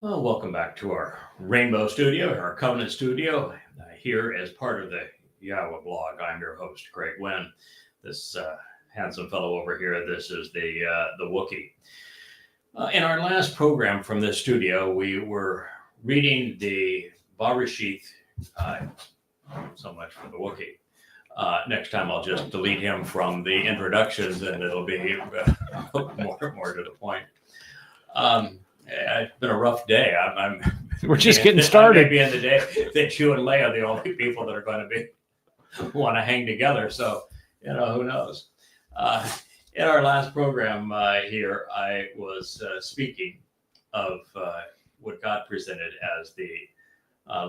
Well, welcome back to our Rainbow Studio, our Covenant Studio, here as part of the Yahweh blog. I'm your host, Greg Wynn. This handsome fellow over here, this is the Wookiee. In our last program from this studio, we were reading the Barashith, so much for the Wookiee. Next time I'll just delete him from the introductions and it'll be more to the point. It's been a rough day. We're just getting started. Maybe in the day that you and Leah are the only people that are going to want to hang together. So, who knows? In our last program here, I was speaking of what God presented as the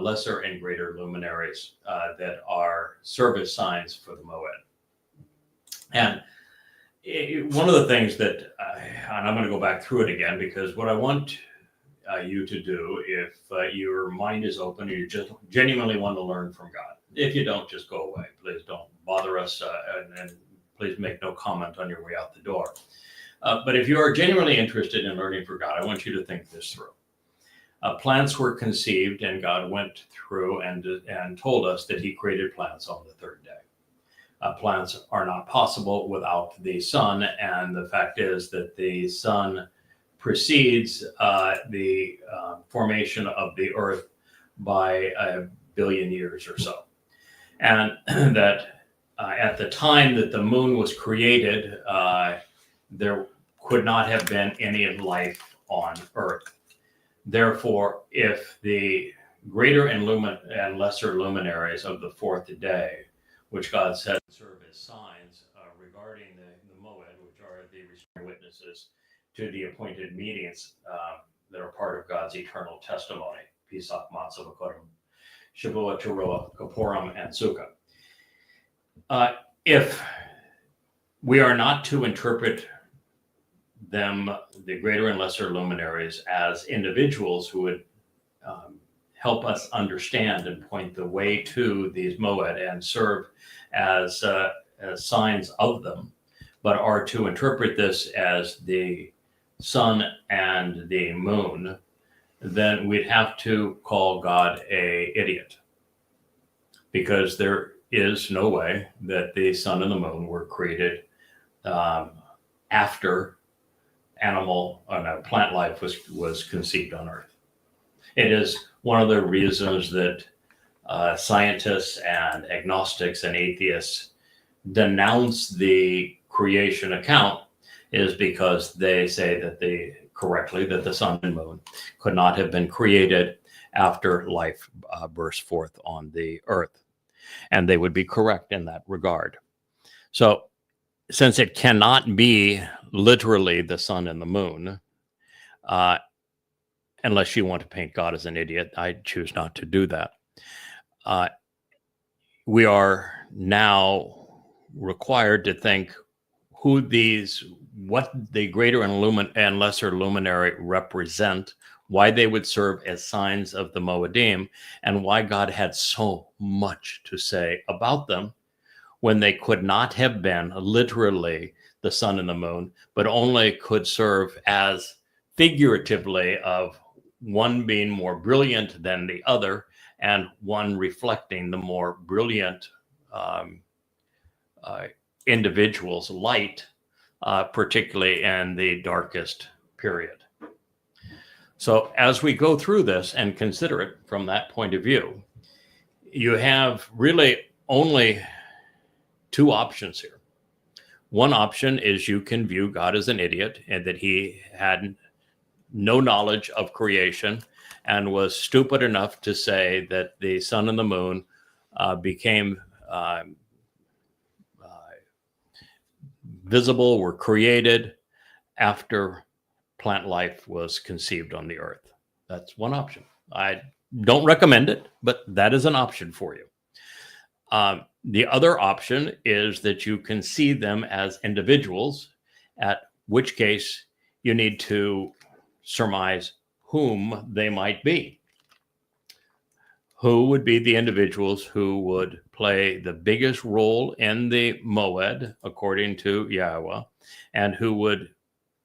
lesser and greater luminaries that are service signs for the Moed. And one of the things that, and I'm going to go back through it again, because what I want you to do, if your mind is open and you just genuinely want to learn from God, if you don't, just go away. Please don't bother us, and please make no comment on your way out the door. But if you are genuinely interested in learning from God, I want you to think this through. Plants were conceived, and God went through and told us that he created plants on the third day. Plants are not possible without the sun, and the fact is that the sun precedes the formation of the earth by 1 billion years or so. And that at the time that the moon was created, there could not have been any life on earth. Therefore, if the greater and lesser luminaries of the fourth day, which God said serve as signs regarding the Moed, which are the restraining witnesses to the appointed meetings that are part of God's eternal testimony, Pesach, Matzah, Bokorim, Shavuot, Teruah, Kippurim, and Sukkah. If we are not to interpret them, the greater and lesser luminaries, as individuals who would help us understand and point the way to these Moed and serve as signs of them, but are to interpret this as the sun and the moon, then we'd have to call God an idiot, because there is no way that the sun and the moon were created after plant life was conceived on Earth. It is one of the reasons that scientists and agnostics and atheists denounce the creation account, is because they say that the sun and moon could not have been created after life burst forth on the earth. And they would be correct in that regard. So since it cannot be literally the sun and the moon, unless you want to paint God as an idiot, I choose not to do that. We are now required to think what the greater and lesser luminary represent, why they would serve as signs of the Moedim, and why God had so much to say about them when they could not have been literally the sun and the moon, but only could serve as figuratively of one being more brilliant than the other, and one reflecting the more brilliant individual's light, particularly in the darkest period. So as we go through this and consider it from that point of view, you have really only two options here. One option is you can view God as an idiot, and that he had no knowledge of creation and was stupid enough to say that the sun and the moon became visible, were created after plant life was conceived on the earth. That's one option. I don't recommend it, but that is an option for you. The other option is that you can see them as individuals, at which case you need to surmise whom they might be. Who would be the individuals who would play the biggest role in the Moed, according to Yahweh, and who would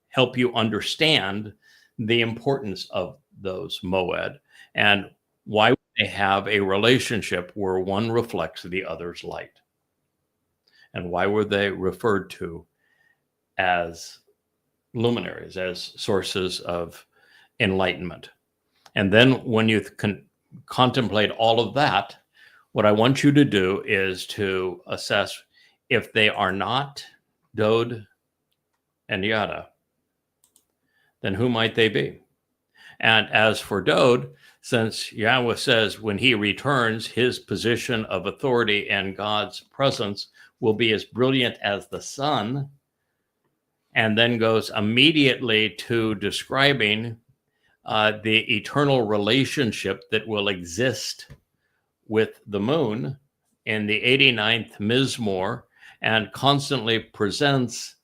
help you understand the importance of those moed, and why would they have a relationship where one reflects the other's light? And why were they referred to as luminaries, as sources of enlightenment? And then when you contemplate all of that, what I want you to do is to assess if they are not Dode and Yada, then who might they be? And as for Dode, since Yahweh says when he returns, his position of authority in God's presence will be as brilliant as the sun, and then goes immediately to describing the eternal relationship that will exist with the moon in the 89th Mizmor, and constantly presents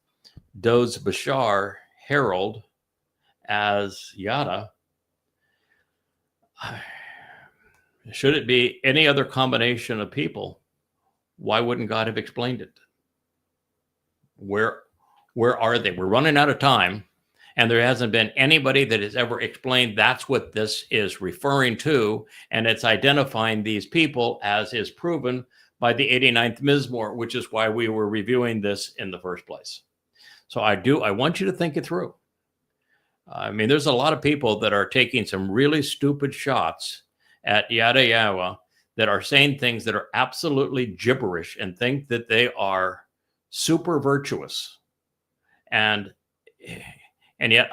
Dode's Bashar herald as Yada. Should it be any other combination of people, why wouldn't God have explained it? Where are they? We're running out of time, and there hasn't been anybody that has ever explained that's what this is referring to, and it's identifying these people, as is proven by the 89th Mizmor, which is why we were reviewing this in the first place. So I want you to think it through. I mean, there's a lot of people that are taking some really stupid shots at Yada Yahweh that are saying things that are absolutely gibberish and think that they are super virtuous. And yet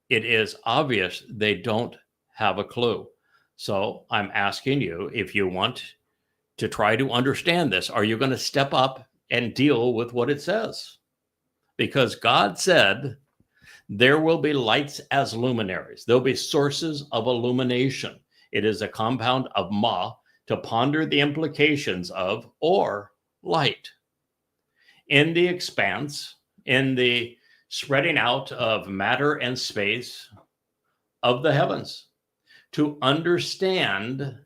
it is obvious they don't have a clue. So I'm asking you, if you want to try to understand this, are you going to step up and deal with what it says? Because God said there will be lights as luminaries. There'll be sources of illumination. It is a compound of ma, to ponder the implications of, or light. In the expanse, in the spreading out of matter and space of the heavens, to understand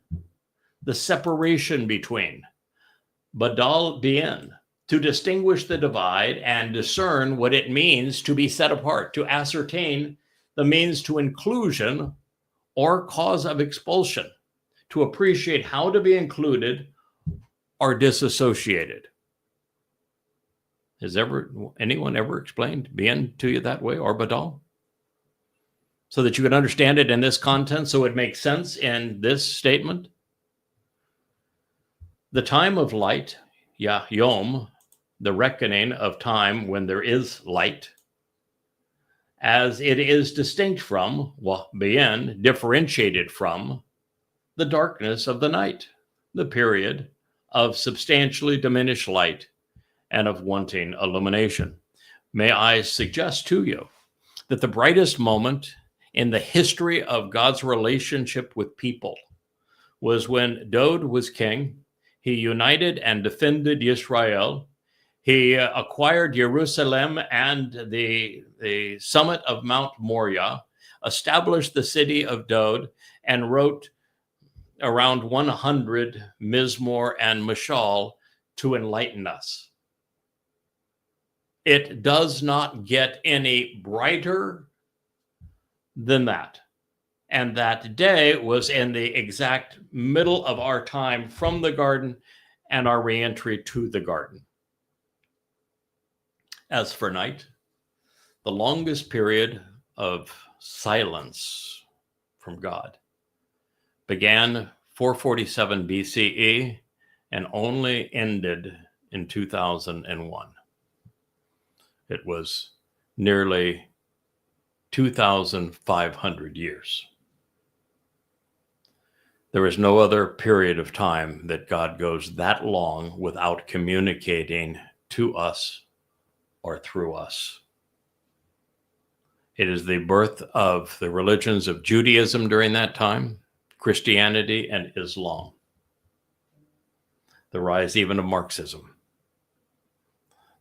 the separation between Badal Bien, to distinguish the divide and discern what it means to be set apart, to ascertain the means to inclusion or cause of expulsion, to appreciate how to be included or disassociated. Has anyone ever explained Bien to you that way, or Badal? So that you can understand it in this content, so it makes sense in this statement? The time of light, Yom, the reckoning of time when there is light, as it is distinct from, Bien, differentiated from, the darkness of the night, the period of substantially diminished light and of wanting illumination. May I suggest to you that the brightest moment in the history of God's relationship with people was when Dode was king. He united and defended Israel. He acquired Jerusalem and the summit of Mount Moriah, established the city of Dode, and wrote around 100 Mizmor and Mashal to enlighten us. It does not get any brighter than that. And that day was in the exact middle of our time from the garden and our reentry to the garden. As for night, the longest period of silence from God began 447 BCE and only ended in 2001. It was nearly 2,500 years. There is no other period of time that God goes that long without communicating to us or through us. It is the birth of the religions of Judaism during that time, Christianity and Islam, the rise even of Marxism,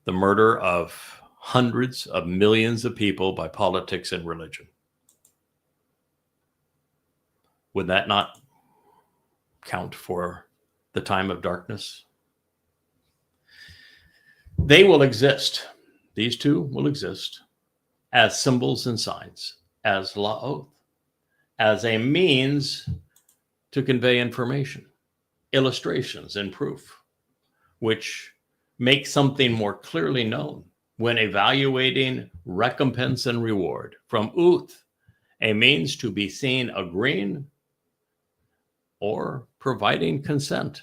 the murder of hundreds of millions of people by politics and religion. Would that not count for the time of darkness? They will exist. These two will exist as symbols and signs, as la'oth, as a means to convey information, illustrations, and proof, which make something more clearly known when evaluating recompense and reward. From uth, a means to be seen agreeing or providing consent.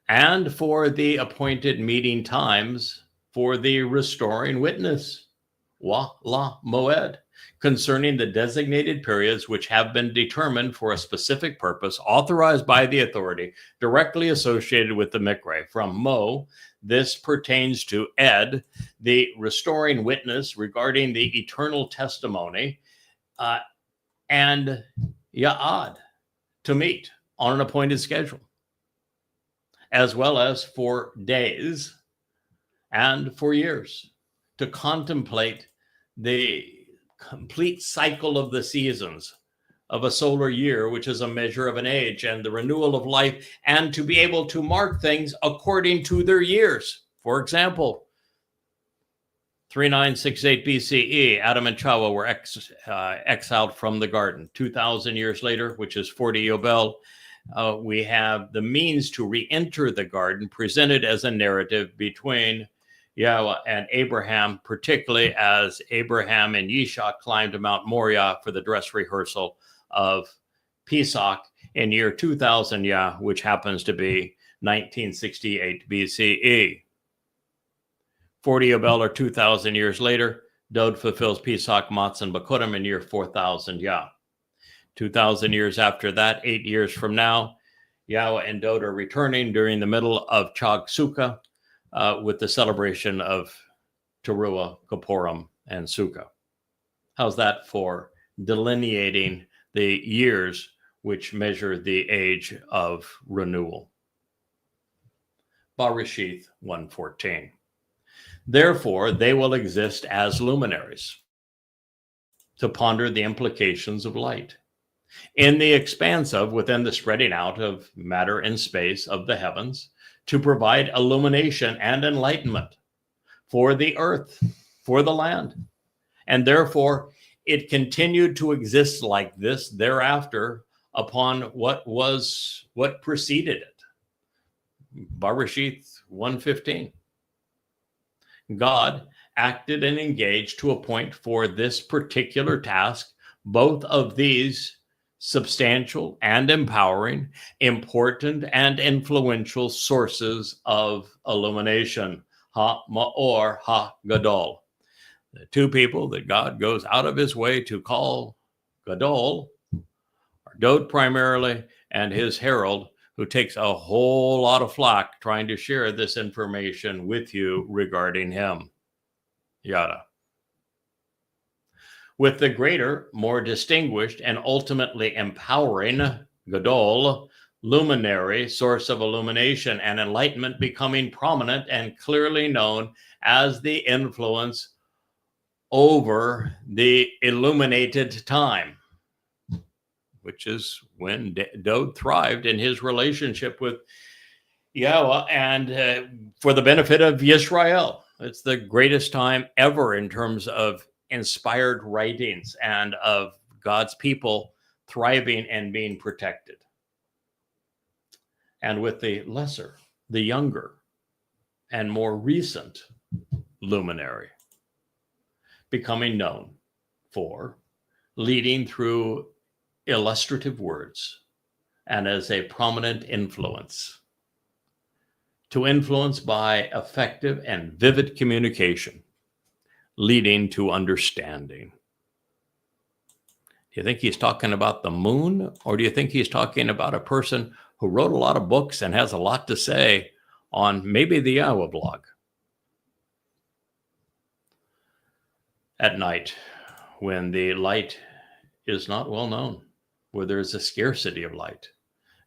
And for the appointed meeting times for the restoring witness, wa la moed, concerning the designated periods which have been determined for a specific purpose authorized by the authority directly associated with the mikre. From mo, this pertains to ed, the restoring witness regarding the eternal testimony, and ya'ad, to meet on an appointed schedule, as well as for days and for years, to contemplate the complete cycle of the seasons of a solar year, which is a measure of an age, and the renewal of life, and to be able to mark things according to their years. For example, 3968 BCE, Adam and Chava were exiled from the garden. 2,000 years later, which is 40 Yobel, we have the means to re-enter the garden presented as a narrative between Yahweh and Abraham, particularly as Abraham and Yishak climbed to Mount Moriah for the dress rehearsal of Pesach in year 2000 Yah, which happens to be 1968 BCE. 40 Yobel, or 2,000 years later, Dod fulfills Pesach, Matzah, and Bakurim in year 4000 Yah. 2,000 years after that, 8 years from now, Yahweh and Dod are returning during the middle of Chag Sukkah, with the celebration of Teruah, Kippurim, and Sukkah. How's that for delineating the years which measure the age of renewal? Barishith 1:14. Therefore, they will exist as luminaries to ponder the implications of light in the expanse of, within the spreading out of matter and space of the heavens, to provide illumination and enlightenment for the earth, for the land. And therefore, it continued to exist like this thereafter upon what preceded it. Barishith 1:15. God acted and engaged to appoint for this particular task both of these substantial and empowering, important and influential sources of illumination, Ha-Ma'or, Ha-Gadol. The two people that God goes out of his way to call Gadol are Dod primarily, and his herald, who takes a whole lot of flack trying to share this information with you regarding him. Yada. With the greater, more distinguished, and ultimately empowering Gadol, luminary, source of illumination and enlightenment, becoming prominent and clearly known as the influence over the illuminated time, which is when Dod thrived in his relationship with Yahweh and for the benefit of Yisrael. It's the greatest time ever in terms of inspired writings and of God's people thriving and being protected. And with the lesser, the younger, and more recent luminary becoming known for leading through illustrative words and as a prominent influence, to influence by effective and vivid communication, leading to understanding. Do you think he's talking about the moon, or do you think he's talking about a person who wrote a lot of books and has a lot to say on maybe the Yahweh blog? At night, when the light is not well known, where there is a scarcity of light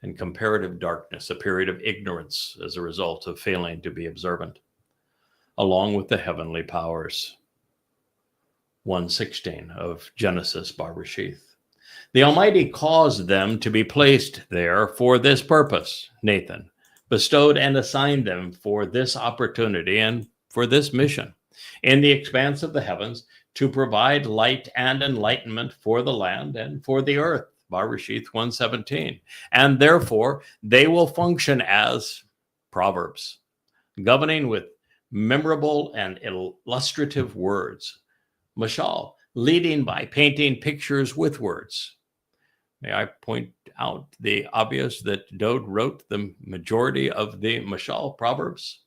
and comparative darkness, a period of ignorance as a result of failing to be observant, along with the heavenly powers. 1:16 of Genesis, Barishith. The Almighty caused them to be placed there for this purpose. Nathan bestowed and assigned them for this opportunity and for this mission in the expanse of the heavens, to provide light and enlightenment for the land and for the earth. Bereshith 1:17. And therefore, they will function as proverbs, governing with memorable and illustrative words. Mashal, leading by painting pictures with words. May I point out the obvious that Dode wrote the majority of the Mashal proverbs,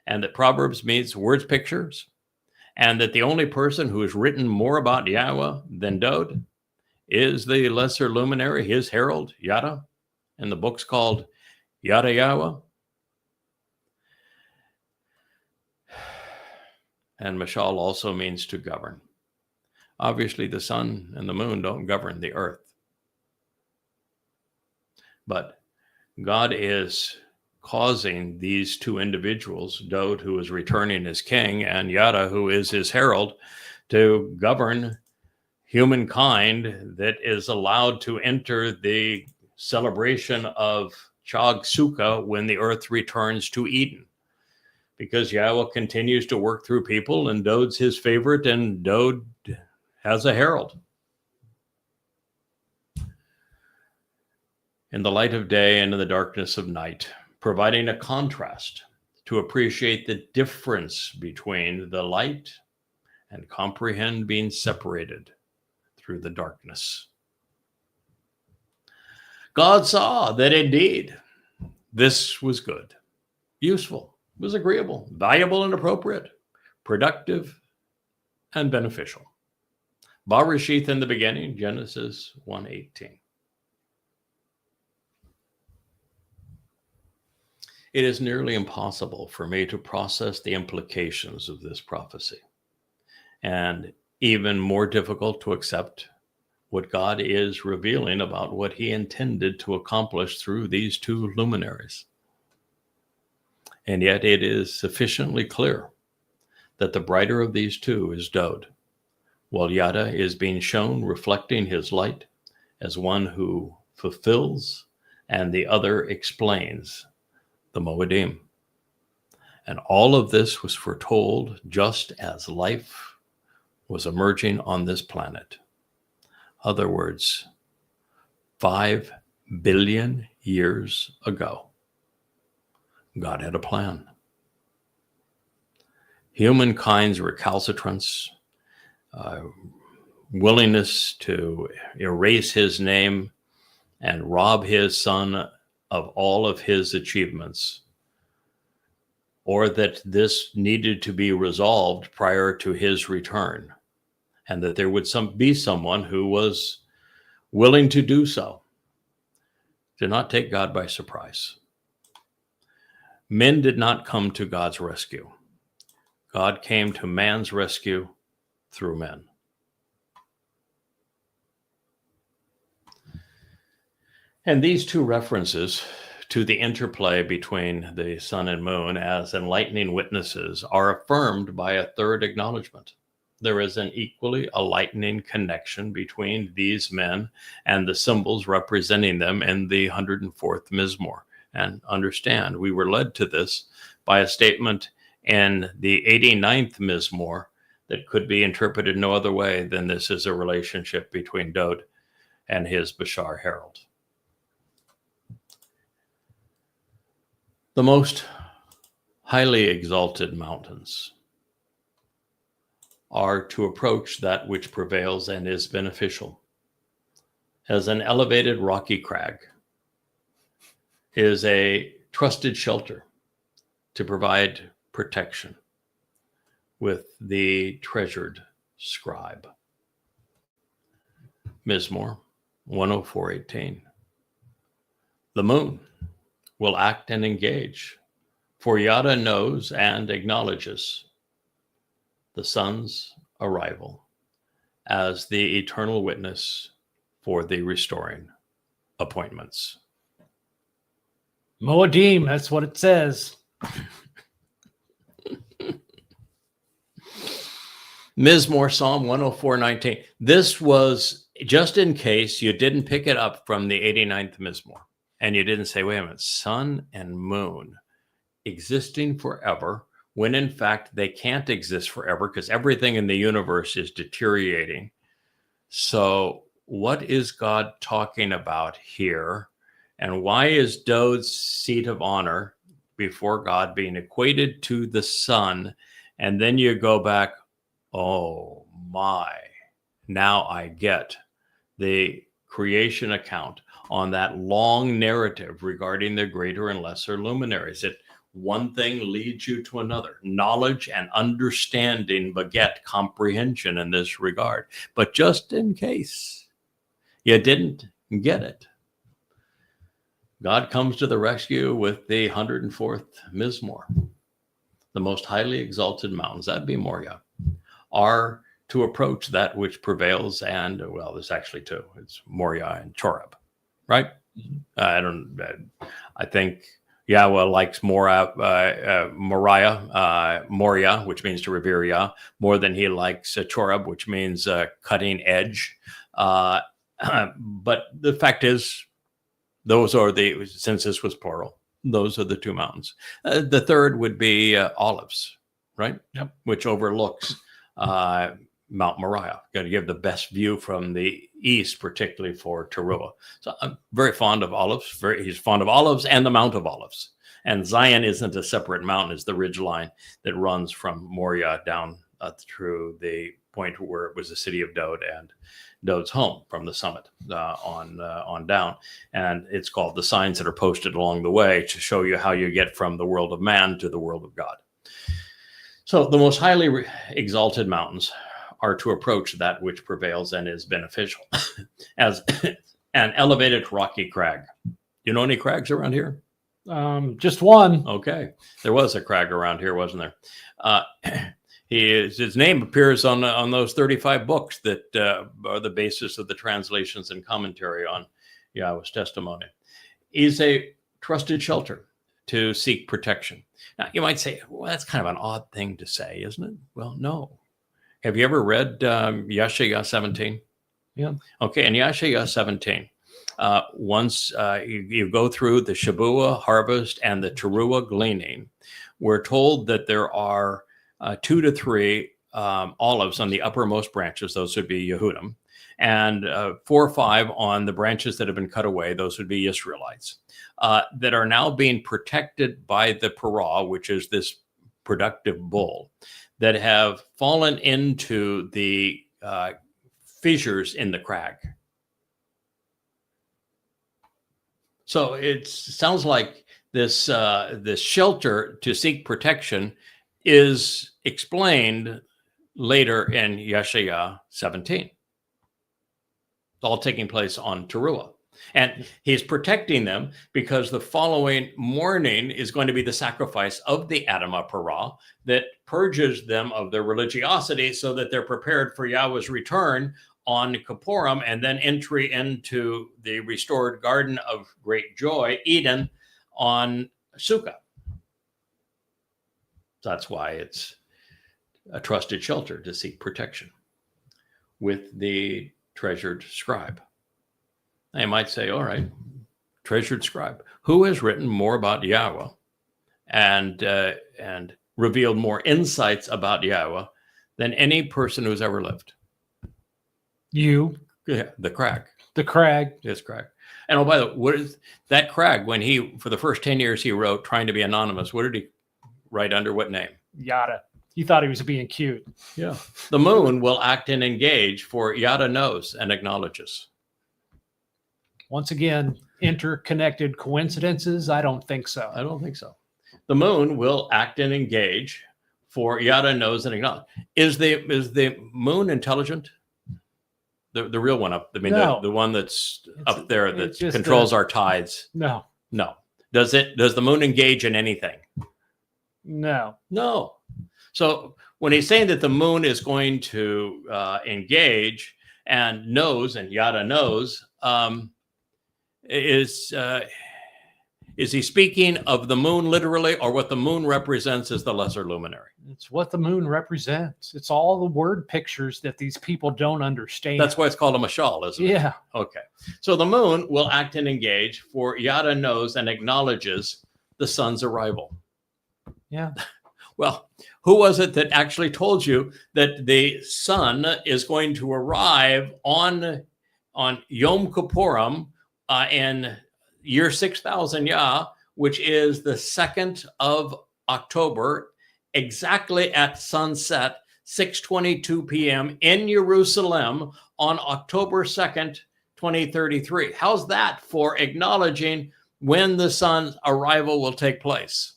and that proverbs means words pictures, and that the only person who has written more about Yahweh than Dode is the lesser luminary, his herald, Yada, and the book's called Yada Yahweh. And Mashal also means to govern. Obviously, the sun and the moon don't govern the earth. But God is causing these two individuals, Dode, who is returning as king, and Yada, who is his herald, to govern humankind that is allowed to enter the celebration of Chag Sukkah when the earth returns to Eden. Because Yahweh continues to work through people, and Dode's his favorite, and Dode has a herald. In the light of day and in the darkness of night, providing a contrast to appreciate the difference between the light and comprehend being separated through the darkness. God saw that indeed this was good, useful, was agreeable, valuable and appropriate, productive and beneficial. Bereshith in the beginning, Genesis 1:18. It is nearly impossible for me to process the implications of this prophecy, and even more difficult to accept what God is revealing about what he intended to accomplish through these two luminaries. And yet it is sufficiently clear that the brighter of these two is Dode, while Yada is being shown reflecting his light as one who fulfills and the other explains the Moedim. And all of this was foretold just as life was emerging on this planet. Other words, 5 billion years ago, God had a plan. Humankind's recalcitrance, willingness to erase his name and rob his son of all of his achievements, or that this needed to be resolved prior to his return, and that there would be someone who was willing to do so, did not take God by surprise. Men did not come to God's rescue. God came to man's rescue through men. And these two references to the interplay between the sun and moon as enlightening witnesses are affirmed by a third acknowledgement. There is an equally enlightening connection between these men and the symbols representing them in the 104th Mizmor. And understand, we were led to this by a statement in the 89th Mizmor that could be interpreted no other way than this is a relationship between Dode and his Bashar herald. The most highly exalted mountains are to approach that which prevails and is beneficial. As an elevated rocky crag is a trusted shelter to provide protection with the treasured scribe. Mizmor 104:18. The moon will act and engage, for Yada knows and acknowledges the sun's arrival as the eternal witness for the restoring appointments. Moedim, that's what it says. Mizmor, Psalm 104:19. This was just in case you didn't pick it up from the 89th Mizmor and you didn't say, wait a minute, sun and moon existing forever, when in fact they can't exist forever because everything in the universe is deteriorating. So what is God talking about here? And why is Dode's seat of honor before God being equated to the sun? And then you go back, oh my, now I get the creation account on that long narrative regarding the greater and lesser luminaries. That one thing leads you to another. Knowledge and understanding beget comprehension in this regard. But just in case you didn't get it, God comes to the rescue with the 104th Mizmor. The most highly exalted mountains, that'd be Moriah, are to approach that which prevails. And, well, there's actually two. It's Moriah and Choreb, right? I think Yahweh likes Moriah, which means to revere Yah, more than he likes Choreb, which means cutting edge. But the fact is, those are since this was plural, those are the two mountains. The third would be Olives, right? Yep. Which overlooks Mount Moriah. Going to give the best view from the east, particularly for Teruah. So I'm very fond of olives. He's fond of olives and the Mount of Olives. And Zion isn't a separate mountain; it's the ridge line that runs from Moriah down through the point where it was the city of Dode and Dode's home from the summit on down. And it's called the signs that are posted along the way to show you how you get from the world of man to the world of God. So the most highly exalted mountains are to approach that which prevails and is beneficial as an elevated rocky crag. You know any crags around here? Just one. Okay. There was a crag around here, wasn't there? His name appears on those 35 books that are the basis of the translations and commentary on Yahweh's testimony. He's a trusted shelter to seek protection. Now, you might say, well, that's kind of an odd thing to say, isn't it? Well, no. Have you ever read Yeshayah 17? Yeah. Okay, in Yeshayah 17, once you go through the Shavua harvest and the Teruah gleaning, we're told that there are 2 to 3 olives on the uppermost branches. Those would be Yehudim. And 4 or 5 on the branches that have been cut away. Those would be Israelites. That are now being protected by the Parah, which is this productive bull, that have fallen into the fissures in the crag. So it sounds like this shelter to seek protection is explained later in Yeshayah 17. It's all taking place on Teruah. And he's protecting them because the following morning is going to be the sacrifice of the Adamah Parah that purges them of their religiosity so that they're prepared for Yahweh's return on Kippurim and then entry into the restored garden of great joy, Eden, on Sukkah. That's why it's a trusted shelter to seek protection with the treasured scribe. They might say, all right, treasured scribe, who has written more about Yahweh and revealed more insights about Yahweh than any person who's ever lived? You. Yeah, the crag. The crag. Yes, crag. And oh, by the way, what is that crag? When he, for the first 10 years he wrote, trying to be anonymous, what did he write under what name? Yada. He thought he was being cute. Yeah. The moon will act and engage, for Yada knows and acknowledges. Once again, interconnected coincidences? I don't think so. I don't think so. The moon will act and engage, for Yada knows and acknowledges. Is the moon intelligent? The real one up. I mean, no. the one that's up there that controls our tides. No. No. Does the moon engage in anything? No. No. So when he's saying that the moon is going to engage and knows, and Yada knows, is he speaking of the moon literally, or what the moon represents as the lesser luminary? It's what the moon represents. It's all the word pictures that these people don't understand. That's why it's called a mashal, isn't it? Yeah. Okay. So the moon will act and engage, for Yada knows and acknowledges the sun's arrival. Yeah. Well, who was it that actually told you that the sun is going to arrive on Yom Kippurim in year 6000 Yah, which is the 2nd of October, exactly at sunset, 6:22 p.m. in Jerusalem on October 2nd, 2033? How's that for acknowledging when the sun's arrival will take place?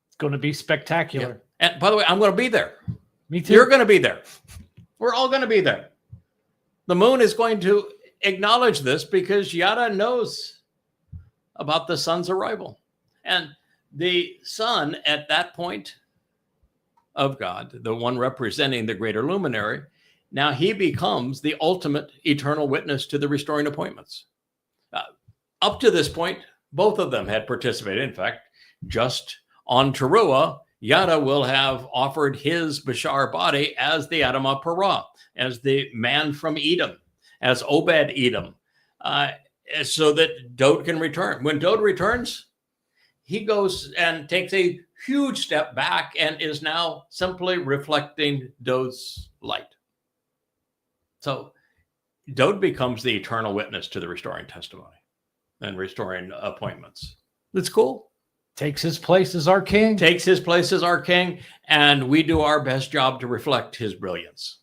It's going to be spectacular. Yeah. And by the way, I'm going to be there. Me too. You're going to be there. We're all going to be there. The moon is going to acknowledge this because Yada knows about the sun's arrival. And the sun at that point of God, the one representing the greater luminary, now he becomes the ultimate eternal witness to the restoring appointments. Up to this point, both of them had participated. In fact, just on Teruah, Yada will have offered his Bashar body as the Adam of Parah, as the man from Edom, as Obed Edom, so that Dode can return. When Dode returns, he goes and takes a huge step back and is now simply reflecting Dode's light. So Dode becomes the eternal witness to the restoring testimony and restoring appointments. It's cool. Takes his place as our king. Takes his place as our king, and we do our best job to reflect his brilliance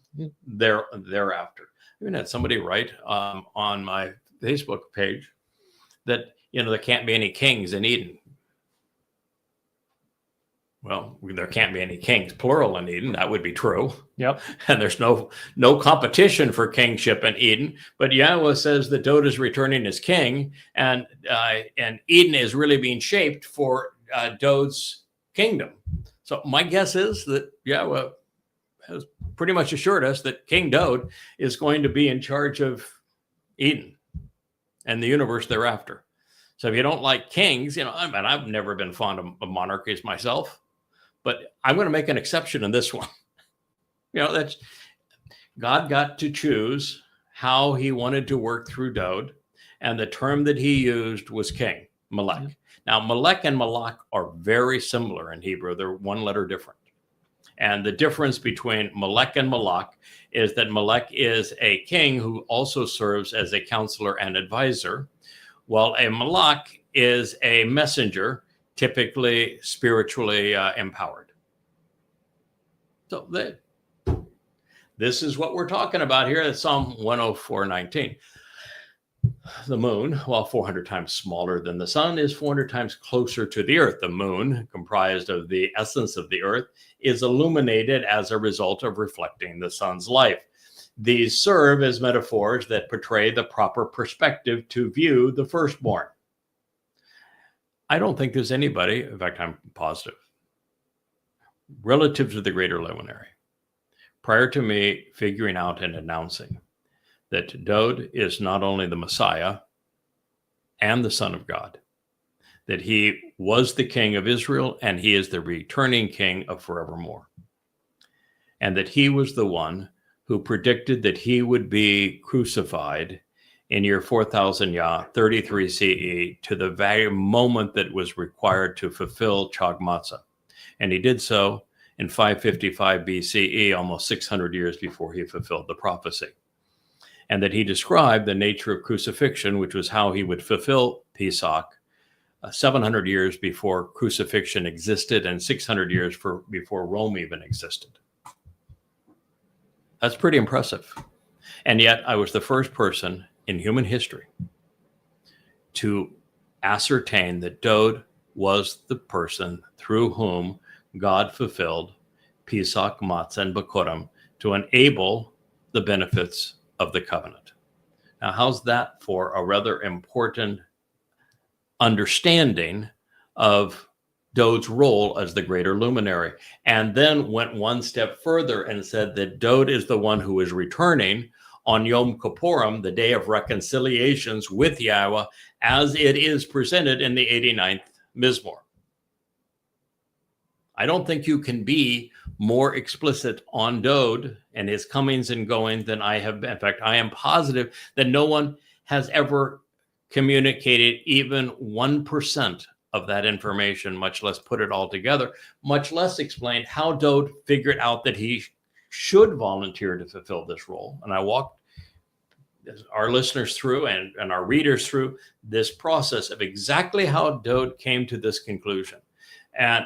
thereafter. I even had somebody write on my Facebook page that, there can't be any kings in Eden. Well, there can't be any kings, plural, in Eden. That would be true. Yep. And there's no competition for kingship in Eden. But Yahweh says that Dode is returning as king, and Eden is really being shaped for Dode's kingdom. So my guess is that Yahweh has pretty much assured us that King Dode is going to be in charge of Eden and the universe thereafter. So if you don't like kings, I've never been fond of monarchies myself. But I'm going to make an exception in this one. That's God got to choose how he wanted to work through Dode. And the term that he used was king, Melech. Mm-hmm. Now, Melech and Malach are very similar in Hebrew. They're one letter different. And the difference between Melech and Malach is that Melech is a king who also serves as a counselor and advisor, while a Malach is a messenger, typically spiritually empowered. So this is what we're talking about here. It's Psalm 104:19. The moon, while 400 times smaller than the sun, is 400 times closer to the earth. The moon, comprised of the essence of the earth, is illuminated as a result of reflecting the sun's life. These serve as metaphors that portray the proper perspective to view the firstborn. I don't think there's anybody, in fact, I'm positive, relative to the greater luminary, prior to me figuring out and announcing that Dode is not only the Messiah and the Son of God, that he was the King of Israel and he is the returning King of forevermore, and that he was the one who predicted that he would be crucified in year 4000 Yah, 33 CE, to the very moment that was required to fulfill Chag Matzah. And he did so in 555 BCE, almost 600 years before he fulfilled the prophecy. And that he described the nature of crucifixion, which was how he would fulfill Pesach, 700 years before crucifixion existed and 600 years before Rome even existed. That's pretty impressive. And yet I was the first person in human history to ascertain that Dode was the person through whom God fulfilled Pesach, Matzah, and Bikurim to enable the benefits of the covenant. Now, how's that for a rather important understanding of Dode's role as the greater luminary? And then went one step further and said that Dode is the one who is returning on Yom Kippurim, the day of reconciliations with Yahweh, as it is presented in the 89th Mizmor. I don't think you can be more explicit on Dode and his comings and goings than I have been. In fact, I am positive that no one has ever communicated even 1% of that information, much less put it all together, much less explained how Dode figured out that he should volunteer to fulfill this role. And I walked our listeners through and our readers through this process of exactly how Dode came to this conclusion. And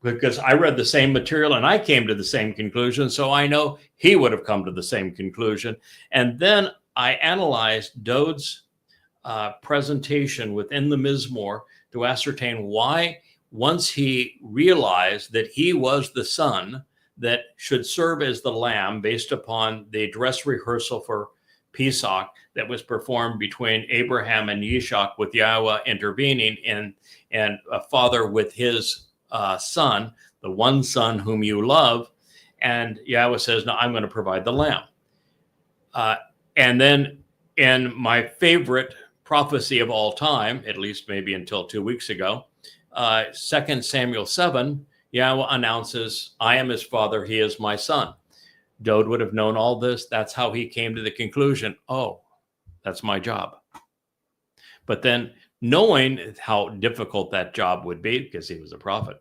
because I read the same material and I came to the same conclusion, so I know he would have come to the same conclusion. And then I analyzed Dode's presentation within the Mizmor to ascertain why, once he realized that he was the son that should serve as the lamb based upon the dress rehearsal for Pesach that was performed between Abraham and Yishak, with Yahweh intervening, and a father with his son, the one son whom you love. And Yahweh says, no, I'm going to provide the lamb. And then in my favorite prophecy of all time, at least maybe until 2 weeks ago, 2 Samuel 7, Yahweh announces, I am his father, he is my son. Dode would have known all this. That's how he came to the conclusion, oh, that's my job. But then, knowing how difficult that job would be, because he was a prophet,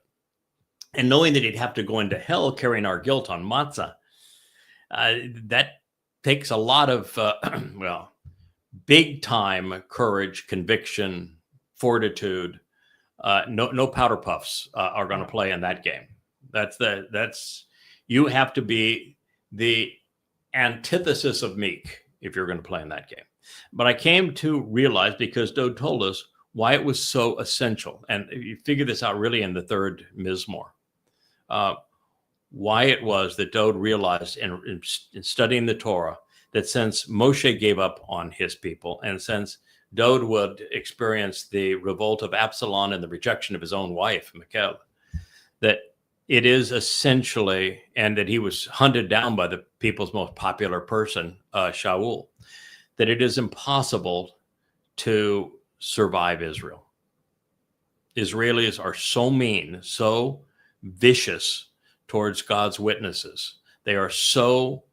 and knowing that he'd have to go into hell carrying our guilt on matzah, that takes a lot of, big time courage, conviction, fortitude. No powder puffs are going to play in that game. You have to be the antithesis of meek if you're going to play in that game. But I came to realize, because Dode told us why it was so essential, and you figure this out really in the third Mizmor, why it was that Dode realized in studying the Torah that since Moshe gave up on his people, and since Dode would experience the revolt of Absalom and the rejection of his own wife, Michal, that it is essentially, and that he was hunted down by the people's most popular person, Shaul, that it is impossible to survive Israel. Israelis are so mean, so vicious towards God's witnesses. They are so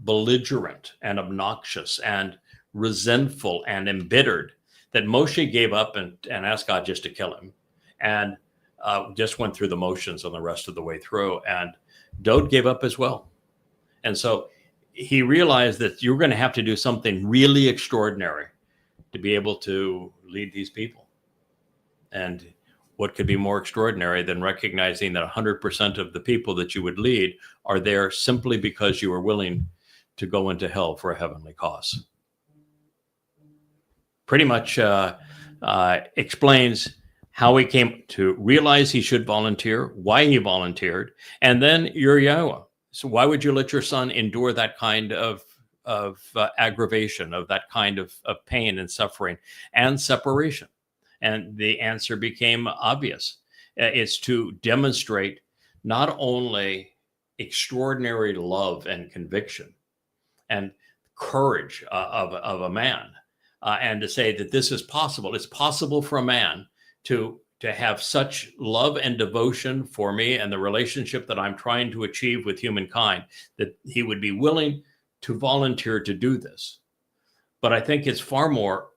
belligerent and obnoxious and resentful and embittered that Moshe gave up and asked God just to kill him, and just went through the motions on the rest of the way through. And Dode gave up as well. And so he realized that you're going to have to do something really extraordinary to be able to lead these people. And what could be more extraordinary than recognizing that 100% of the people that you would lead are there simply because you are willing to go into hell for a heavenly cause? Pretty much explains how he came to realize he should volunteer, why he volunteered, and then you're Yahweh. So why would you let your son endure that kind of aggravation, of that kind of pain and suffering and separation? And the answer became obvious. It's to demonstrate not only extraordinary love and conviction and courage of a man, and to say that this is possible. It's possible for a man to have such love and devotion for me and the relationship that I'm trying to achieve with humankind, that he would be willing to volunteer to do this. But I think it's far more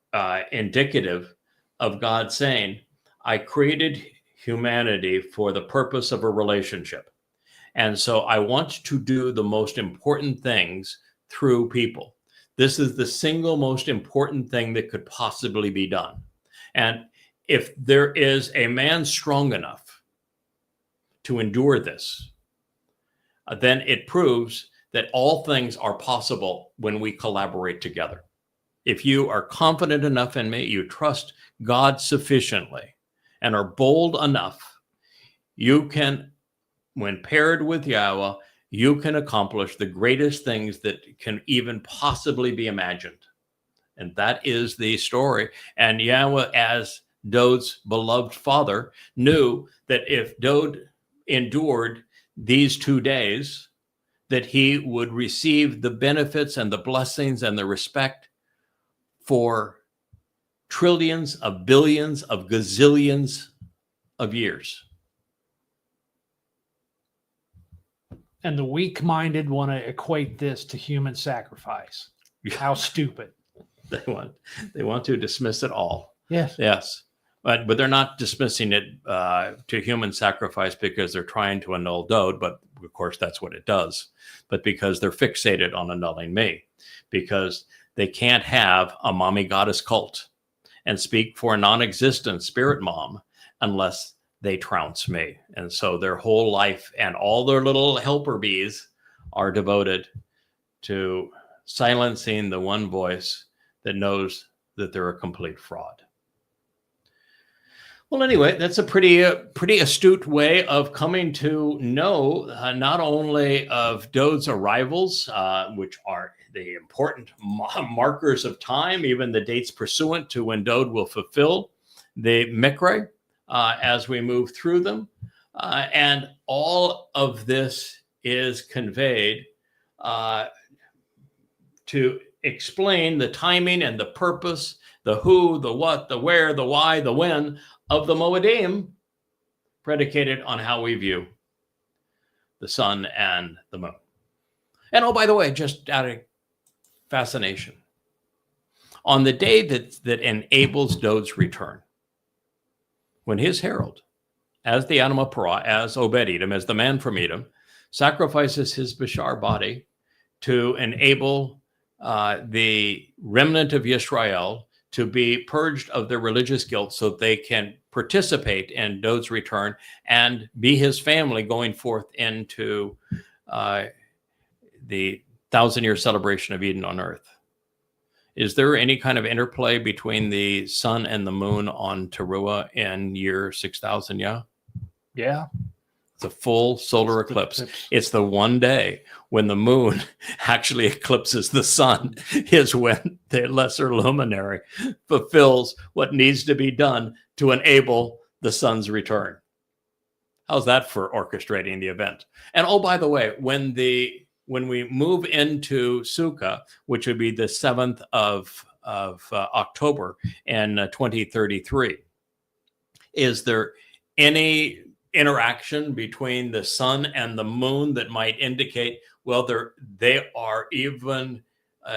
indicative of God saying, I created humanity for the purpose of a relationship. And so I want to do the most important things through people. This is the single most important thing that could possibly be done. And if there is a man strong enough to endure this, then it proves that all things are possible when we collaborate together. If you are confident enough in me, you trust God sufficiently, and are bold enough, you can, when paired with Yahweh, you can accomplish the greatest things that can even possibly be imagined. And that is the story. And Yahweh, as Dode's beloved father, knew that if Dode endured these 2 days, that he would receive the benefits and the blessings and the respect for trillions of billions of gazillions of years. And the weak-minded want to equate this to human sacrifice. How stupid. They want to dismiss it all. Yes. Yes. But they're not dismissing it to human sacrifice because they're trying to annul Dode, but of course that's what it does. But because they're fixated on annulling me, because they can't have a mommy goddess cult and speak for a non-existent spirit mom unless they trounce me. And so their whole life and all their little helper bees are devoted to silencing the one voice that knows that they're a complete fraud. Well, anyway, that's a pretty astute way of coming to know not only of Dode's arrivals, which are the important markers of time, even the dates pursuant to when Dode will fulfill the Mikre as we move through them. And all of this is conveyed to explain the timing and the purpose, the who, the what, the where, the why, the when of the Moedim, predicated on how we view the sun and the moon. And oh, by the way, just out of fascination, on the day that enables Dode's return, when his herald, as the Anima Para, as Obed-Edom, as the man from Edom, sacrifices his Bashar body to enable the remnant of Yisrael to be purged of their religious guilt so they can participate in Dode's return and be his family going forth into the 1,000-year celebration of Eden on earth. Is there any kind of interplay between the sun and the moon on Teruah in year 6,000? Yeah. Yeah. It's a full solar eclipse. It's the one day when the moon actually eclipses the sun is when the lesser luminary fulfills what needs to be done to enable the sun's return. How's that for orchestrating the event? And oh, by the way, when we move into Sukkah, which would be the 7th of October in 2033, is there any interaction between the sun and the moon that might indicate, well, they are even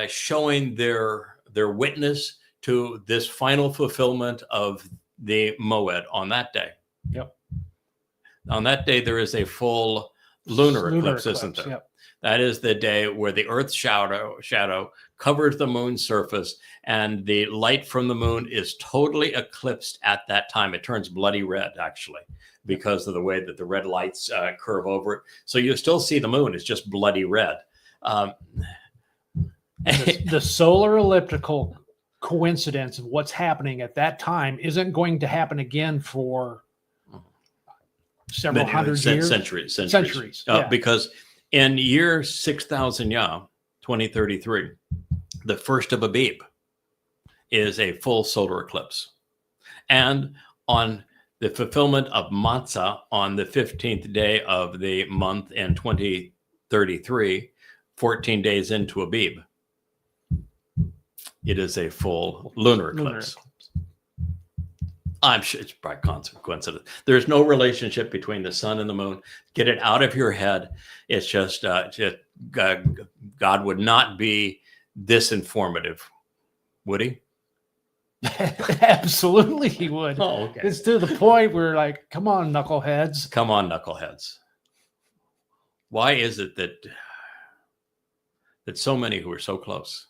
showing their witness to this final fulfillment of the Moed on that day? Yep. On that day, there is a full lunar eclipse, isn't there? Yep. That is the day where the Earth's shadow covers the moon's surface, and the light from the moon is totally eclipsed at that time. It turns bloody red, actually, because of the way that the red lights curve over it. So you still see the moon. It's just bloody red. The solar elliptical coincidence of what's happening at that time isn't going to happen again for several hundred years. Centuries. Yeah. Because in year 6,000 2033, the first of Abib is a full solar eclipse. And on the fulfillment of Matzah on the 15th day of the month in 2033, 14 days into Abib, it is a full lunar eclipse. I'm sure it's by coincidence. There's no relationship between the sun and the moon. Get it out of your head. It's just God would not be this informative, would he? Absolutely, he would. Oh, okay. It's to the point where, like, come on, knuckleheads. Come on, knuckleheads. Why is it that so many who are so close,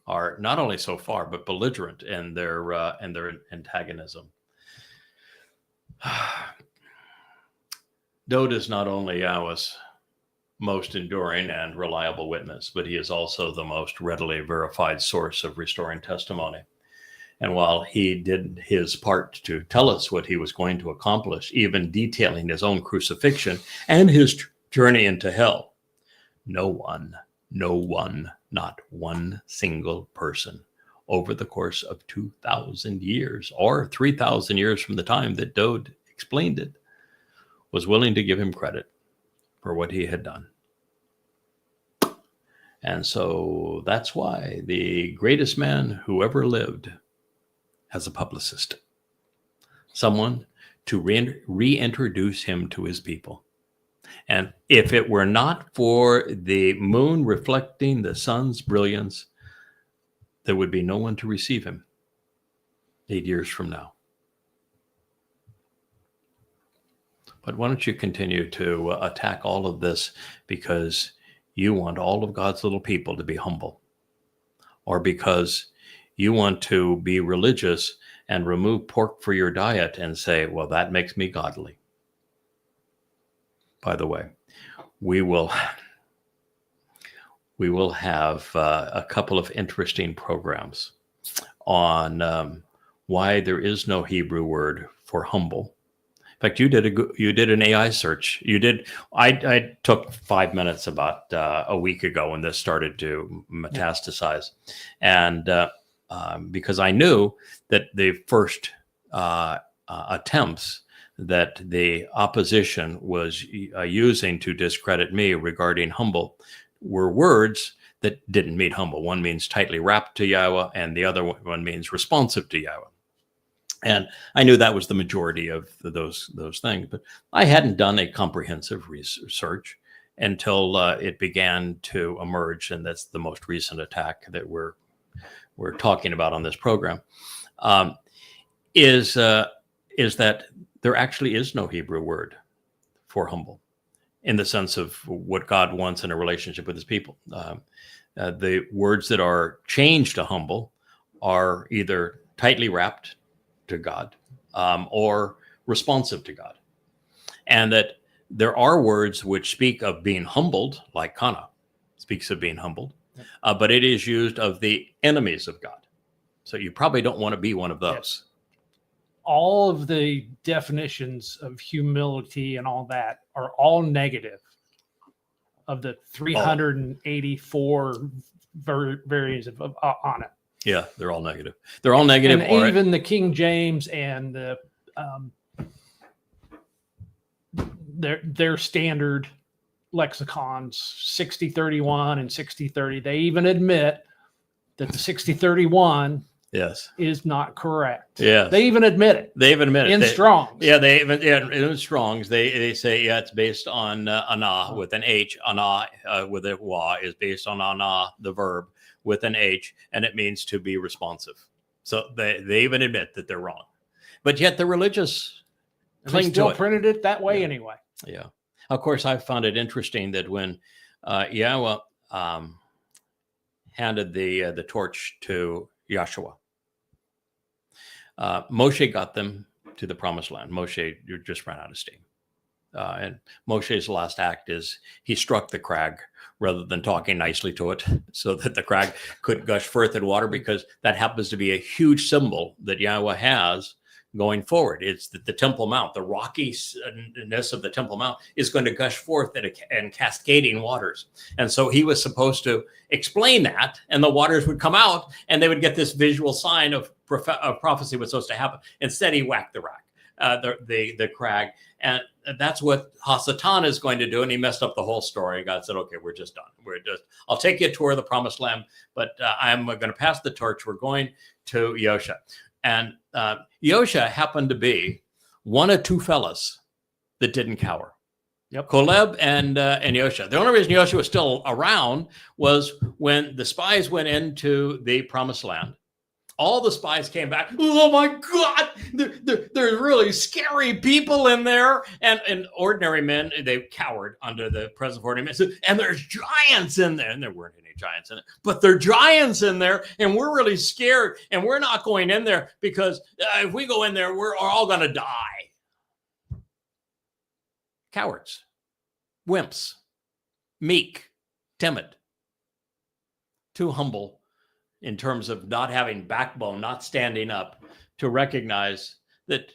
are not only so far but belligerent in their antagonism? Dode is not only Yahweh's most enduring and reliable witness, but he is also the most readily verified source of restoring testimony. And while he did his part to tell us what he was going to accomplish, even detailing his own crucifixion and his journey into hell, no one, not one single person over the course of 2,000 years or 3,000 years from the time that Dode explained it was willing to give him credit for what he had done. And so that's why the greatest man who ever lived has a publicist, someone to reintroduce him to his people. And if it were not for the moon reflecting the sun's brilliance, there would be no one to receive him 8 years from now. But why don't you continue to attack all of this because you want all of God's little people to be humble, or because you want to be religious and remove pork for your diet and say, well, that makes me godly. By the way, we will have a couple of interesting programs on why there is no Hebrew word for humble. In fact, you did an AI search. I took 5 minutes about a week ago when this started to metastasize, and because I knew that the first attempts that the opposition was using to discredit me regarding humble were words that didn't mean humble. One means tightly wrapped to Yahweh, and the other one means responsive to Yahweh. And I knew that was the majority of those things, but I hadn't done a comprehensive research until it began to emerge, and that's the most recent attack that we're talking about on this program. Is that there actually is no Hebrew word for humble in the sense of what God wants in a relationship with his people. The words that are changed to humble are either tightly wrapped to God or responsive to God. And that there are words which speak of being humbled, like kana speaks of being humbled, but it is used of the enemies of God. So you probably don't want to be one of those. All of the definitions of humility and all that are all negative of the 384 variants on it. Yeah, they're all negative. They're all negative. And even the King James and the their standard lexicons, 6031 and 6030, they even admit that the 6031 is not correct. Yeah, they even admit it. They even admit it in Strong's. Yeah, in Strong's they say it's based on ana with an H. Ana with a wa is based on ana, the verb, with an H, and it means to be responsive. So they even admit that they're wrong, but yet the religious cling still to it. Printed it that way anyway. Yeah. Of course, I found it interesting that when Yahweh handed the torch to Joshua, Moshe got them to the promised land. Moshe just ran out of steam. And Moshe's last act is he struck the crag rather than talking nicely to it so that the crag could gush forth in water, because that happens to be a huge symbol that Yahweh has going forward. It's that the Temple Mount, the rockiness of the Temple Mount is going to gush forth and cascading waters. And so he was supposed to explain that, and the waters would come out and they would get this visual sign of prophecy was supposed to happen. Instead, he whacked the rack, the crag. And that's what Hasatan is going to do. And he messed up the whole story. God said, okay, we're just done. I'll take you a tour of the promised land, but I'm going to pass the torch. We're going to Yosha. And Yosha happened to be one of two fellas that didn't cower. Yep. Caleb and Yosha. The only reason Yosha was still around was when the spies went into the promised land. All the spies came back. Oh my God, there's really scary people in there. And ordinary men, they cowered under the presence of ordinary men. And there's giants in there. And there weren't any giants in it, but there are giants in there. And we're really scared. And we're not going in there because if we go in there, we're all going to die. Cowards, wimps, meek, timid, too humble in terms of not having backbone, not standing up to recognize that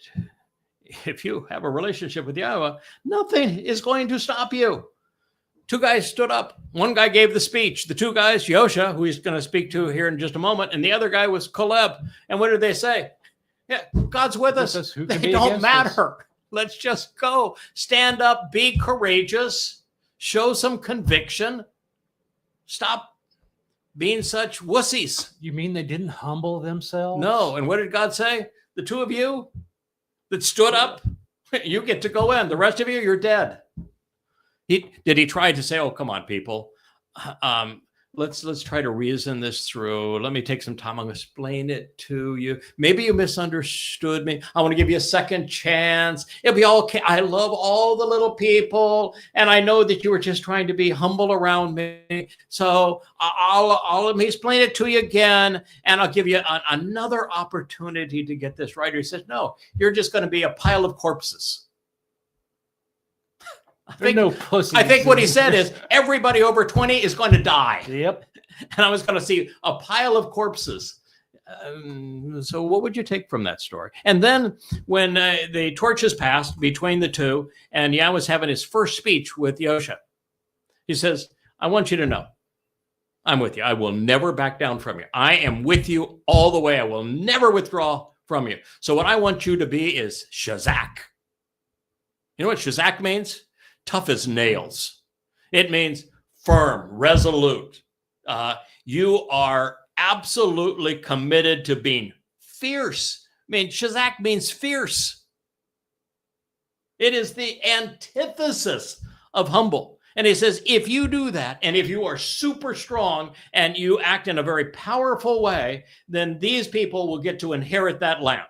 if you have a relationship with Yahweh, nothing is going to stop you. Two guys stood up. One guy gave the speech. The two guys, Yosha, who he's going to speak to here in just a moment, and the other guy was Caleb. And what did they say? Yeah, God's with us. They don't matter. Let's just go. Stand up, be courageous, show some conviction. Stop being such wussies. You mean they didn't humble themselves? No. And what did God say? The two of you that stood up, you get to go in. The rest of you, you're dead. Did he try to say, oh, come on, people. let's try to reason this through. Let me take some time. I'm going to explain it to you. Maybe you misunderstood me. I want to give you a second chance. It'll be okay. I love all the little people, and I know that you were just trying to be humble around me. So I'll let me explain it to you again, and I'll give you another opportunity to get this right. Or he says, no, you're just going to be a pile of corpses. I think what he said is everybody over 20 is going to die. Yep. And I was going to see a pile of corpses. So what would you take from that story? And then when the torches passed between the two, and Yah was having his first speech with Yosha, he says, I want you to know, I'm with you. I will never back down from you. I am with you all the way. I will never withdraw from you. So what I want you to be is Shazak. You know what Shazak means? Tough as nails. It means firm, resolute. You are absolutely committed to being fierce. I mean, Shazak means fierce. It is the antithesis of humble. And he says, if you do that, and if you are super strong and you act in a very powerful way, then these people will get to inherit that land.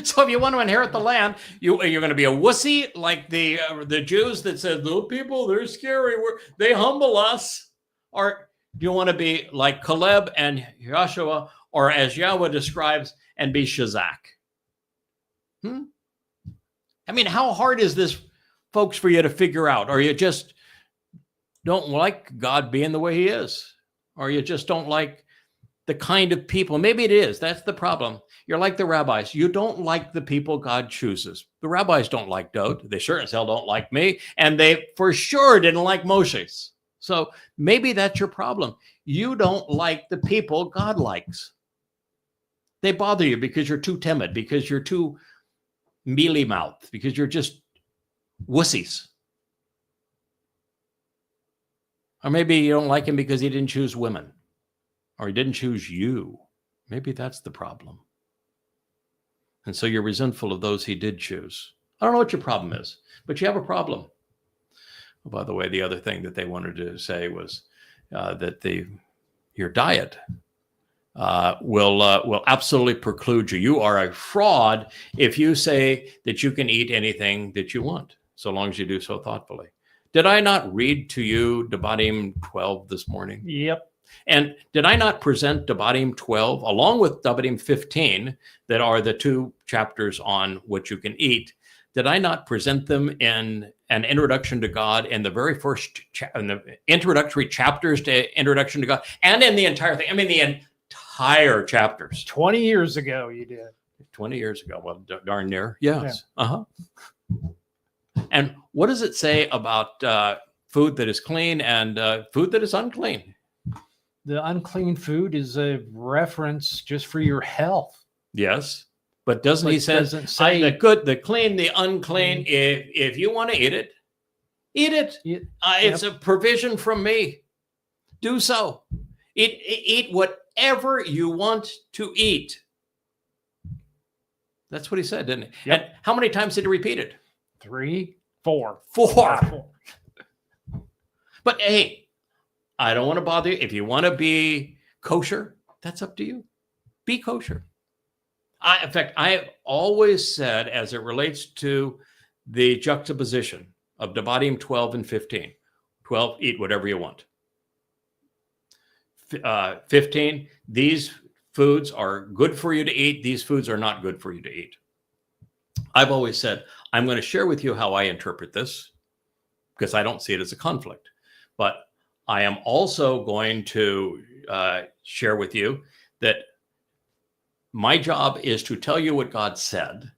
So if you want to inherit the land, you're going to be a wussy like the Jews that said, little people, they're scary. They humble us. Or do you want to be like Caleb and Joshua, or as Yahweh describes, and be Shazak? I mean, how hard is this, folks, for you to figure out? Or you just don't like God being the way he is? Or you just don't like the kind of people? Maybe it is. That's the problem. You're like the rabbis. You don't like the people God chooses. The rabbis don't like Dode. They sure as hell don't like me. And they for sure didn't like Moshe. So maybe that's your problem. You don't like the people God likes. They bother you because you're too timid, because you're too mealy-mouthed, because you're just wussies. Or maybe you don't like him because he didn't choose women, or he didn't choose you. Maybe that's the problem. And so you're resentful of those he did choose. I don't know what your problem is, but you have a problem. Oh, by the way, the other thing that they wanted to say was that your diet will absolutely preclude you. You are a fraud if you say that you can eat anything that you want, so long as you do so thoughtfully. Did I not read to you Devarim 12 this morning? Yep. And did I not present Devarim 12 along with Devarim 15, that are the two chapters on what you can eat? Did I not present them in an introduction to God in the very first, in the introductory chapters to Introduction to God, and in the entire thing? I mean, the entire chapters. 20 years ago, you did. 20 years ago. Well, darn near. Yes. Yeah. And what does it say about food that is clean and food that is unclean? The unclean food is a reference just for your health. Yes. But doesn't he say the good, the clean, the unclean? If you want to eat it, eat it. It's a provision from me. Do so. Eat whatever you want to eat. That's what he said, didn't he? Yep. And how many times did he repeat it? 3, 4. 4. But hey, I don't want to bother you. If you want to be kosher, that's up to you. Be kosher. In fact, I have always said, as it relates to the juxtaposition of Devarim 12 and 15, 12, eat whatever you want. 15, these foods are good for you to eat. These foods are not good for you to eat. I've always said, I'm going to share with you how I interpret this, because I don't see it as a conflict. But I am also going to share with you that my job is to tell you what God said,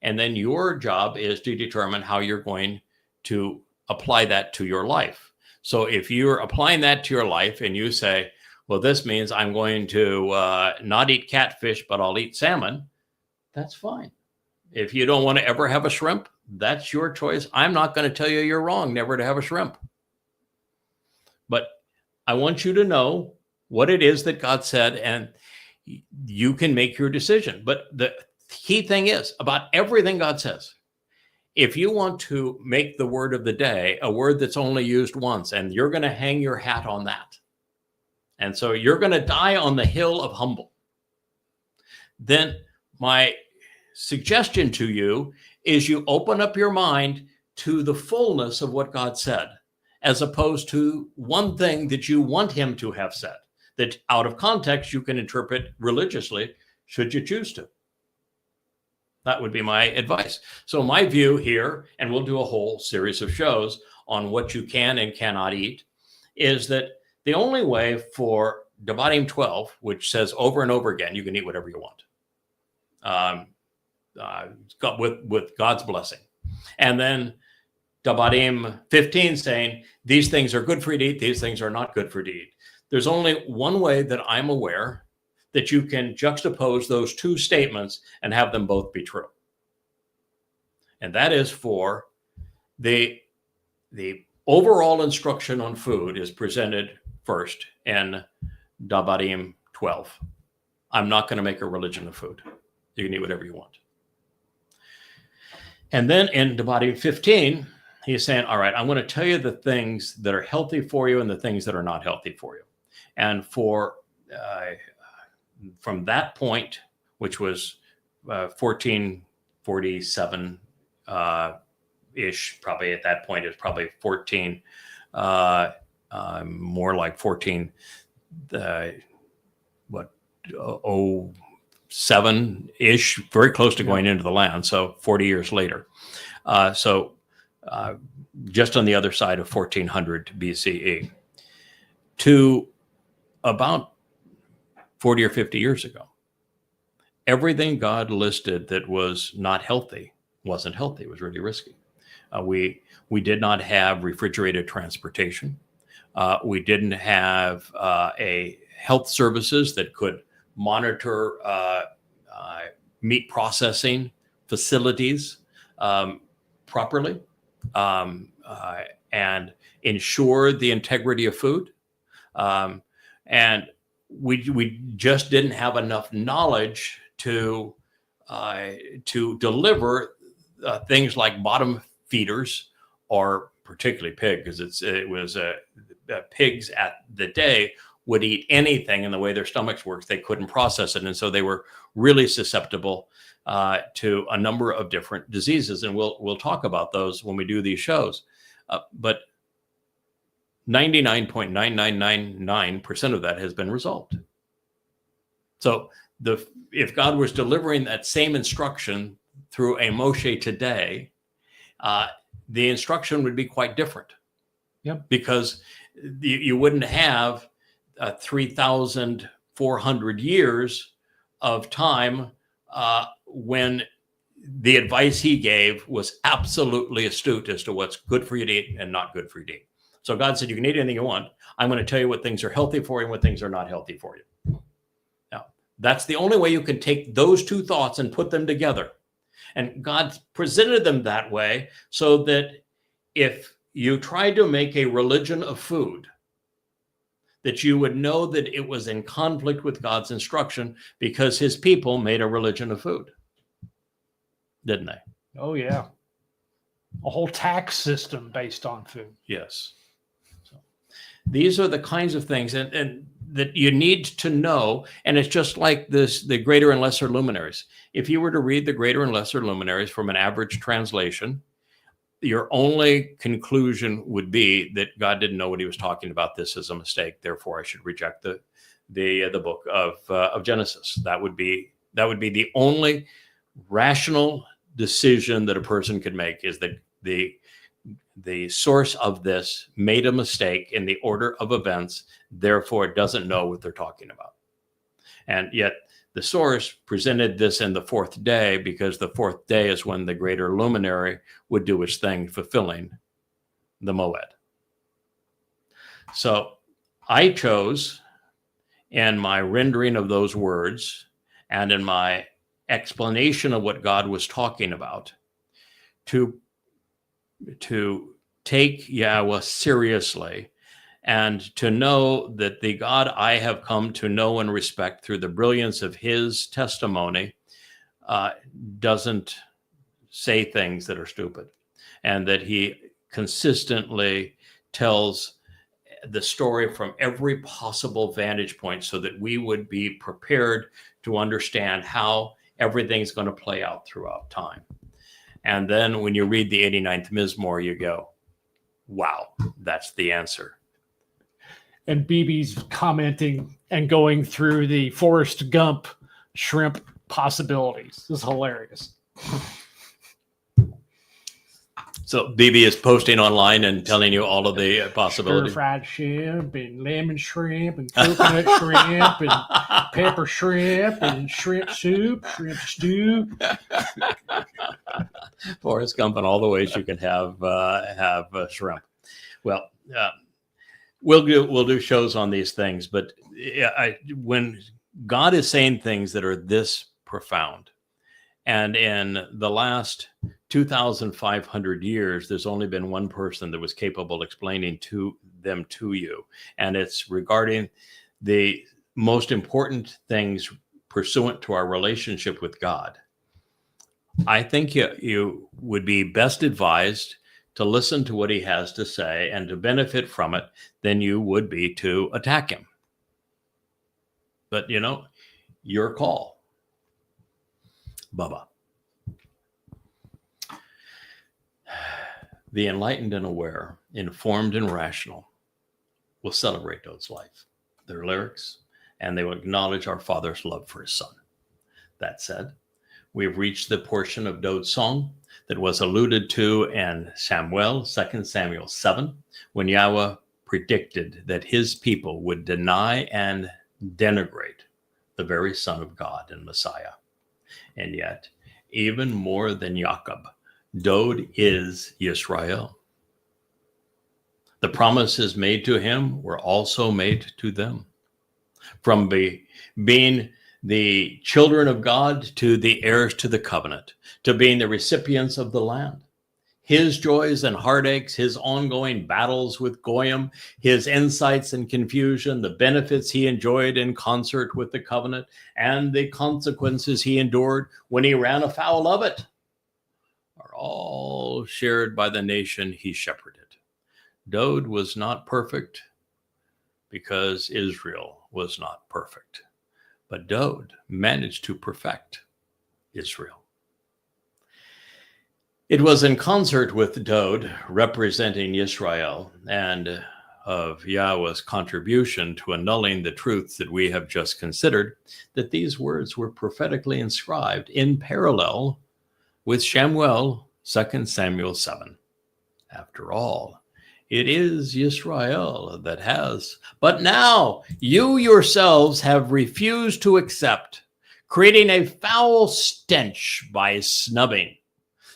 and then your job is to determine how you're going to apply that to your life. So if you're applying that to your life and you say, well, this means I'm going to not eat catfish, but I'll eat salmon, that's fine. If you don't want to ever have a shrimp, that's your choice. I'm not going to tell you you're wrong never to have a shrimp. But I want you to know what it is that God said, and you can make your decision. But the key thing is, about everything God says, if you want to make the word of the day a word that's only used once, and you're going to hang your hat on that, and so you're going to die on the hill of humble, then my suggestion to you is you open up your mind to the fullness of what God said, as opposed to one thing that you want him to have said, that out of context you can interpret religiously, should you choose to. That would be my advice. So my view here, and we'll do a whole series of shows on what you can and cannot eat, is that the only way for Devarim 12, which says over and over again, you can eat whatever you want, with God's blessing. And then Devarim 15 saying, these things are good for you to eat, these things are not good for you to eat. There's only one way that I'm aware that you can juxtapose those two statements and have them both be true. And that is for the overall instruction on food is presented first in Devarim 12. I'm not going to make a religion of food. You can eat whatever you want. And then in Devarim 15, he's saying, all right, I'm going to tell you the things that are healthy for you and the things that are not healthy for you. And from that point, which was 1447 ish, probably at that point, it was probably 14, more like 14, 07 ish, very close to going into the land. So 40 years later. Just on the other side of 1400 BCE to about 40 or 50 years ago. Everything God listed that was not healthy wasn't healthy. It was really risky. We did not have refrigerated transportation. We didn't have a health services that could monitor meat processing facilities properly and ensure the integrity of food. And we just didn't have enough knowledge to deliver things like bottom feeders, or particularly pig, because pigs at the day would eat anything, and the way their stomachs work, they couldn't process it, and so they were really susceptible to a number of different diseases, and we'll talk about those when we do these shows. But 99.9999% of that has been resolved. So if God was delivering that same instruction through a Moshe today, the instruction would be quite different. Yep. Because you wouldn't have 3,400 years of time when the advice he gave was absolutely astute as to what's good for you to eat and not good for you to eat. So God said, you can eat anything you want. I'm going to tell you what things are healthy for you and what things are not healthy for you. Now, that's the only way you can take those two thoughts and put them together. And God presented them that way so that if you tried to make a religion of food, that you would know that it was in conflict with God's instruction, because his people made a religion of food. Didn't they? Oh, yeah. A whole tax system based on food. Yes. So these are the kinds of things and that you need to know. And it's just like the greater and lesser luminaries. If you were to read the greater and lesser luminaries from an average translation, your only conclusion would be that God didn't know what he was talking about. This is a mistake. Therefore, I should reject the book of Genesis. That would be the only rational decision that a person could make, is that the source of this made a mistake in the order of events. Therefore, it doesn't know what they're talking about. And yet the source presented this in the fourth day, because the fourth day is when the greater luminary would do its thing, fulfilling the moed. So I chose, in my rendering of those words and in my explanation of what God was talking about, to take Yahweh seriously, and to know that the God I have come to know and respect through the brilliance of his testimony doesn't say things that are stupid, and that he consistently tells the story from every possible vantage point so that we would be prepared to understand how everything's going to play out throughout time. And then when you read the 89th Mizmor, you go, wow, that's the answer. And BB's commenting and going through the Forrest Gump shrimp possibilities. This is hilarious. So BB is posting online and telling you all of the possibilities. Stir-fried shrimp and lemon shrimp and coconut shrimp and pepper shrimp and shrimp soup, shrimp stew. Forrest Gump and all the ways you can have shrimp. Well, we'll do shows on these things, but when God is saying things that are this profound, and in the last 2,500 years, there's only been one person that was capable of explaining to you, and it's regarding the most important things pursuant to our relationship with God. I think you would be best advised to listen to what he has to say and to benefit from it than you would be to attack him. But, your call. Bubba. The enlightened and aware, informed and rational, will celebrate Dode's life, their lyrics, and they will acknowledge our Father's love for his son. That said, we have reached the portion of Dode's song that was alluded to in Samuel, 2 Samuel 7, when Yahweh predicted that his people would deny and denigrate the very Son of God and Messiah. And yet, even more than Jacob, Dode is Yisrael. The promises made to him were also made to them. From being the children of God to the heirs to the covenant, to being the recipients of the land. His joys and heartaches, his ongoing battles with Goyim, his insights and confusion, the benefits he enjoyed in concert with the covenant, and the consequences he endured when he ran afoul of it, are all shared by the nation he shepherded. Dode was not perfect because Israel was not perfect, but Dode managed to perfect Israel. It was in concert with Dode, representing Yisrael, and of Yahweh's contribution to annulling the truths that we have just considered, that these words were prophetically inscribed in parallel with Samuel, 2 Samuel 7. After all, it is Yisrael that has, but now you yourselves have refused to accept, creating a foul stench by snubbing,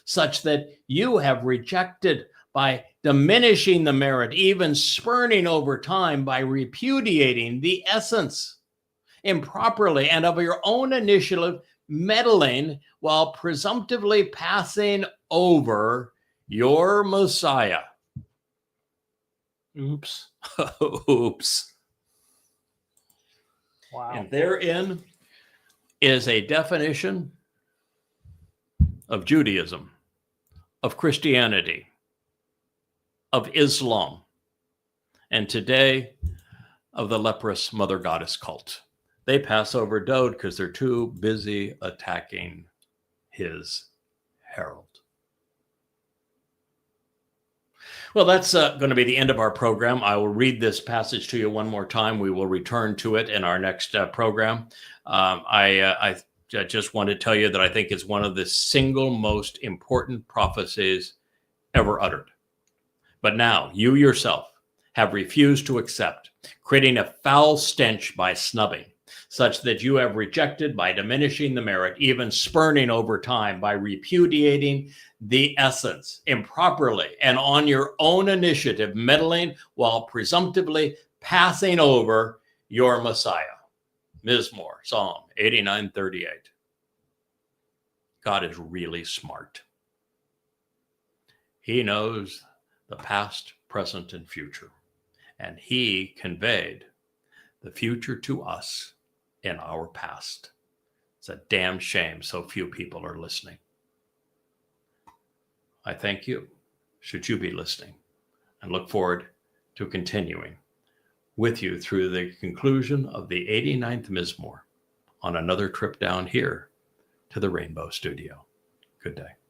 such that you have rejected by diminishing the merit, even spurning over time by repudiating the essence improperly and of your own initiative, meddling while presumptively passing over your Messiah. Oops. Oops. Wow. And therein is a definition of Judaism, of Christianity, of Islam, and today of the leprous mother goddess cult. They pass over Dode because they're too busy attacking his herald. Well, that's going to be the end of our program. I will read this passage to you one more time. We will return to it in our next program. I just want to tell you that I think it's one of the single most important prophecies ever uttered. But now you yourself have refused to accept, creating a foul stench by snubbing, such that you have rejected by diminishing the merit, even spurning over time by repudiating the essence improperly and on your own initiative, meddling while presumptively passing over your Messiah. Mizmor, Psalm 89:38. God is really smart. He knows the past, present, and future. And he conveyed the future to us in our past. It's a damn shame so few people are listening. I thank you, should you be listening, and look forward to continuing with you through the conclusion of the 89th Mizmor on another trip down here to the Rainbow Studio. Good day.